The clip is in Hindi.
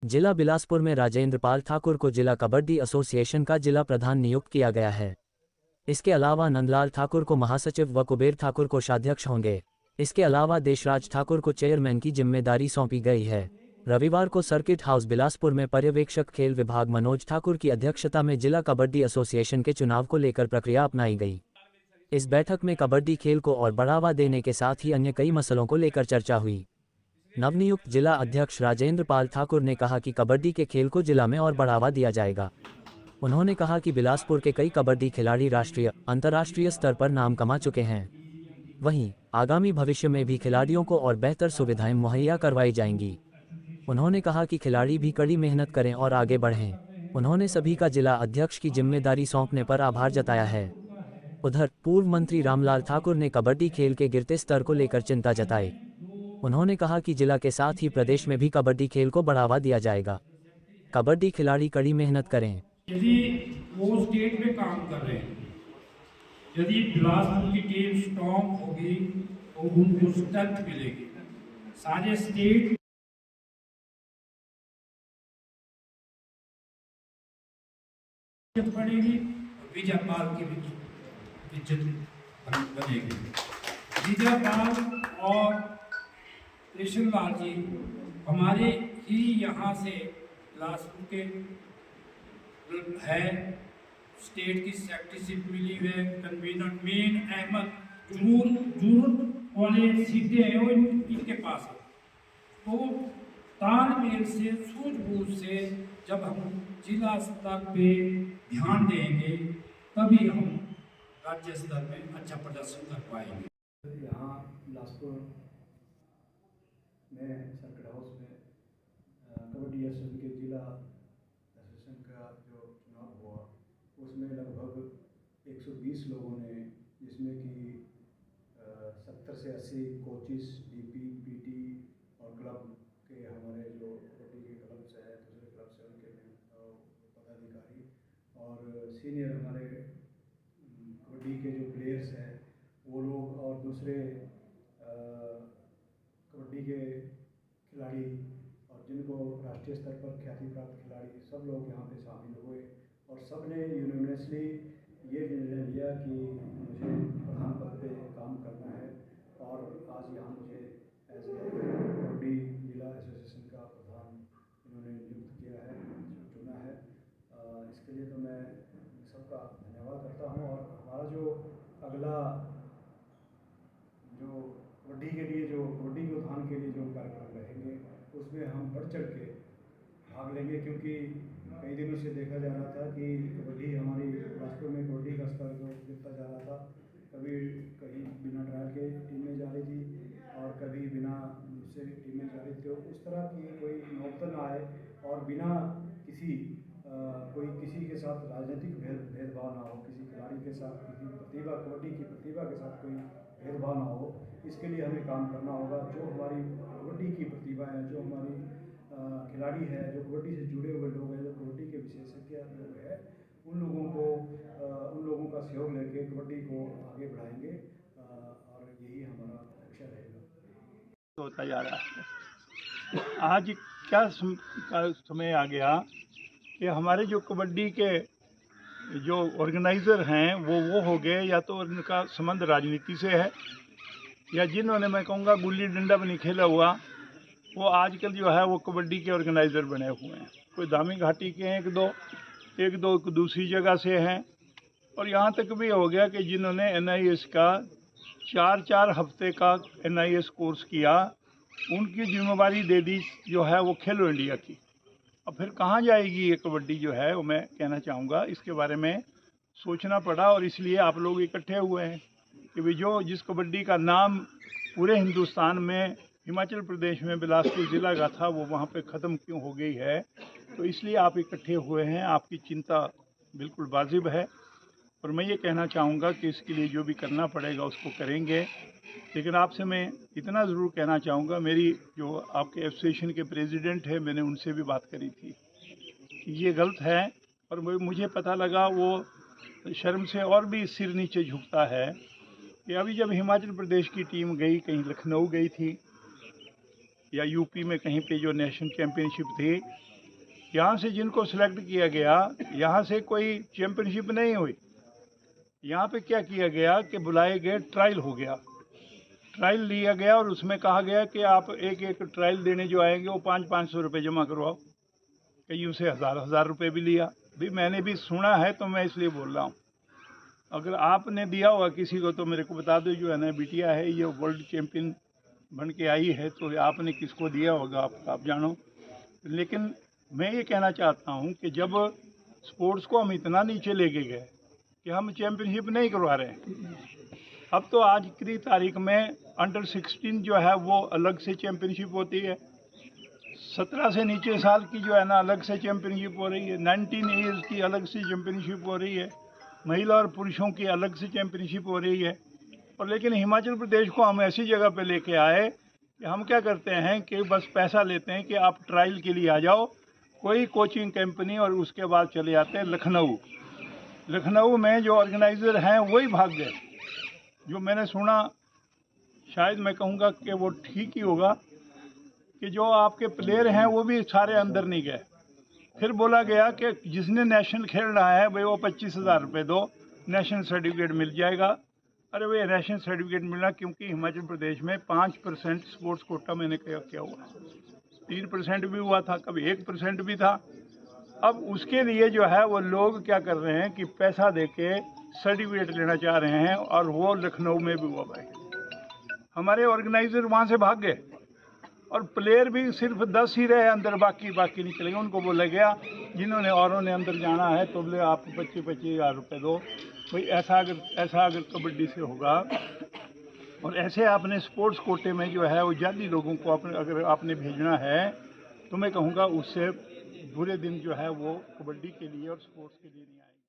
जिला बिलासपुर में राजेंद्र पाल ठाकुर को जिला कबड्डी एसोसिएशन का जिला प्रधान नियुक्त किया गया है। इसके अलावा नंदलाल ठाकुर को महासचिव व कुबेर ठाकुर कोषाध्यक्ष होंगे। इसके अलावा देशराज ठाकुर को चेयरमैन की जिम्मेदारी सौंपी गई है। रविवार को सर्किट हाउस बिलासपुर में पर्यवेक्षक खेल विभाग मनोज ठाकुर की अध्यक्षता में जिला कबड्डी एसोसिएशन के चुनाव को लेकर प्रक्रिया अपनाई गई। इस बैठक में कबड्डी खेल को और बढ़ावा देने के साथ ही अन्य कई मसलों को लेकर चर्चा हुई। नवनियुक्त जिला अध्यक्ष राजेंद्र पाल ठाकुर ने कहा कि कबड्डी के खेल को जिला में और बढ़ावा दिया जाएगा। उन्होंने कहा कि बिलासपुर के कई कबड्डी खिलाड़ी राष्ट्रीय, अंतर्राष्ट्रीय स्तर पर नाम कमा चुके हैं। वहीं आगामी भविष्य में भी खिलाड़ियों को और बेहतर सुविधाएं मुहैया करवाई जाएंगी। उन्होंने कहा कि खिलाड़ी भी कड़ी मेहनत करें और आगे बढ़ें। उन्होंने सभी का जिला अध्यक्ष की जिम्मेदारी सौंपने पर आभार जताया है। उधर पूर्व मंत्री रामलाल ठाकुर ने कबड्डी खेल के गिरते स्तर को लेकर चिंता जताई। उन्होंने कहा कि जिला के साथ ही प्रदेश में भी कबड्डी खेल को बढ़ावा दिया जाएगा। कबड्डी खिलाड़ी कड़ी मेहनत करें। यदि वो स्टेट में काम कर रहे हैं, यदि बिलासपुर की टीम स्ट्रॉन्ग होगी तो उनको स्ट्रेंथ मिलेगी। सारे स्टेट बढ़ेगी, विजय पाल की इज्जत बनेगी। विजय पाल और कृष्णलाल जी हमारे ही यहाँ से बिलासपुर के है, स्टेट की सेक्रेटरीशिप मिली है। कन्वीनर मेन अहमद जरूर वाले सीधे हैं वो इनके पास है। तो तालमेल से, सूझबूझ से जब हम जिला स्तर पे ध्यान देंगे तभी हम राज्य स्तर में अच्छा प्रदर्शन कर पाएंगे। यहाँ बिलासपुर में सर्किट हाउस में कबड्डी एसोसिएशन के जिला एसोसिएशन का जो चुनाव हुआ उसमें लगभग 120 लोगों ने, जिसमें कि 70 से 80 कोचिस, डीपी, पीटी और क्लब के हमारे जो कबड्डी के क्लब से है, दूसरे क्लब से उनके पदाधिकारी और सीनियर हमारे कबड्डी के जो प्लेयर्स हैं वो लोग और दूसरे कबड्डी के खिलाड़ी और जिनको राष्ट्रीय स्तर पर ख्याति प्राप्त खिलाड़ी, सब लोग यहाँ पे शामिल हुए और सब ने यूनिवर्सली ये निर्णय लिया कि मुझे प्रधान पद पे काम करना है और आज यहाँ मुझे एज ए कबड्डी जिला एसोसिएशन का प्रधान इन्होंने नियुक्त किया है, चुना है। इसके लिए तो मैं सबका धन्यवाद करता हूँ। और हमारा जो अगला जो कबड्डी के लिए, जो कबड्डी के उत्थान के लिए जो कार्यक्रम रहेंगे उसमें हम बढ़ चढ़ के भाग लेंगे, क्योंकि कई दिनों से देखा जा रहा था कि कबड्डी हमारी बिलासपुर में कबड्डी का स्तर जो गिरता जा रहा था। कभी कहीं बिना ट्रायल के टीमें जा रही थी और कभी बिना उससे टीमें जा रही थी। तो उस तरह की कोई नौबत न आए और बिना किसी कोई किसी के साथ राजनीतिक भेदभाव ना हो, किसी खिलाड़ी के साथ, किसी प्रतिभा, कबड्डी की प्रतिभा के साथ कोई भेदभाव ना हो, इसके लिए हमें काम करना होगा। जो हमारी कबड्डी की प्रतिभा है, जो हमारी खिलाड़ी है, जो कबड्डी से जुड़े हुए लोग हैं, जो कबड्डी के विशेषज्ञ लोग हैं, उन लोगों का सहयोग लेके कबड्डी को आगे बढ़ाएंगे और यही हमारा लक्ष्य रहेगा। होता जा रहा है। आज क्या समय आ गया कि हमारे जो कबड्डी के जो ऑर्गेनाइज़र हैं वो हो गए, या तो उनका संबंध राजनीति से है, या जिन्होंने, मैं कहूँगा, गुल्ली डंडा भी नहीं खेला हुआ, वो आजकल जो है वो कबड्डी के ऑर्गेनाइज़र बने हुए हैं। कोई दामी घाटी के हैं, एक दो दूसरी जगह से हैं, और यहाँ तक भी हो गया कि जिन्होंने NIS का 4 हफ्ते का NIS कोर्स किया, उनकी जिम्मेवारी दे दी जो है वो खेलो इंडिया की। अब फिर कहाँ जाएगी ये कबड्डी जो है, वो मैं कहना चाहूँगा, इसके बारे में सोचना पड़ा। और इसलिए आप लोग इकट्ठे हुए हैं कि भाई जिस कबड्डी का नाम पूरे हिंदुस्तान में, हिमाचल प्रदेश में बिलासपुर ज़िला का था, वो वहाँ पे ख़त्म क्यों हो गई है। तो इसलिए आप इकट्ठे हुए हैं, आपकी चिंता बिल्कुल वाजिब है। और मैं ये कहना चाहूँगा कि इसके लिए जो भी करना पड़ेगा उसको करेंगे। लेकिन आपसे मैं इतना ज़रूर कहना चाहूँगा, मेरी जो आपके एसोसिएशन के प्रेसिडेंट है, मैंने उनसे भी बात करी थी कि ये गलत है, और मुझे पता लगा वो शर्म से और भी सिर नीचे झुकता है कि अभी जब हिमाचल प्रदेश की टीम गई, कहीं लखनऊ गई थी या यूपी में कहीं पे जो नेशनल चैम्पियनशिप थी, यहाँ से जिनको सिलेक्ट किया गया, यहाँ से कोई चैंपियनशिप नहीं हुई। यहाँ पे क्या किया गया कि बुलाए गए, ट्रायल हो गया, ट्रायल लिया गया और उसमें कहा गया कि आप एक एक ट्रायल देने जो आएंगे वो 500-500 रुपये जमा करवाओ। कईयों से 1000-1000 रुपये भी लिया। भी मैंने भी सुना है तो मैं इसलिए बोल रहा हूँ। अगर आपने दिया होगा किसी को तो मेरे को बता दो। जो है ना, बिटिया है ये वर्ल्ड चैंपियन बन के आई है, तो आपने किसको दिया होगा आप जानो। लेकिन मैं ये कहना चाहता हूँ कि जब स्पोर्ट्स को हम इतना नीचे लेके गए कि हम चैंपियनशिप नहीं करवा रहे हैं, अब तो आज की तारीख में अंडर 16 जो है वो अलग से चैंपियनशिप होती है, 17 से नीचे साल की जो है ना अलग से चैंपियनशिप हो रही है, 19 ईयर्स की अलग से चैंपियनशिप हो रही है, महिला और पुरुषों की अलग से चैंपियनशिप हो रही है। और लेकिन हिमाचल प्रदेश को हम ऐसी जगह पे लेके आए कि हम क्या करते हैं कि बस पैसा लेते हैं कि आप ट्रायल के लिए आ जाओ, कोई कोचिंग कंपनी, और उसके बाद चले जाते हैं लखनऊ में जो ऑर्गेनाइज़र हैं वही भाग गए। जो मैंने सुना, शायद मैं कहूँगा कि वो ठीक ही होगा, कि जो आपके प्लेयर हैं वो भी सारे अंदर नहीं गए। फिर बोला गया कि जिसने नेशनल खेल रहा है भाई वो 25,000 रुपये दो, नेशनल सर्टिफिकेट मिल जाएगा। अरे भाई नेशनल सर्टिफिकेट मिलना, क्योंकि हिमाचल प्रदेश में 5% स्पोर्ट्स कोटा मैंने क्या हुआ, 3% भी हुआ था, कभी 1% भी था। अब उसके लिए जो है वो लोग क्या कर रहे हैं कि पैसा देके सर्टिफिकेट लेना चाह रहे हैं, और वो लखनऊ में भी हुआ भाई। हमारे ऑर्गेनाइजर वहाँ से भाग गए और प्लेयर भी सिर्फ 10 ही रहे अंदर, बाकी नहीं चले गए। उनको बोला गया जिन्होंने औरों ने अंदर जाना है तो बोले आप 25,000 रुपये दो। भाई ऐसा अगर कबड्डी से होगा, और ऐसे आपने स्पोर्ट्स कोटे में जो है वो जाली लोगों को अगर आपने भेजना है, तो मैं कहूँगा उससे बुरे दिन जो है वो कबड्डी के लिए और स्पोर्ट्स के लिए नहीं आएंगे।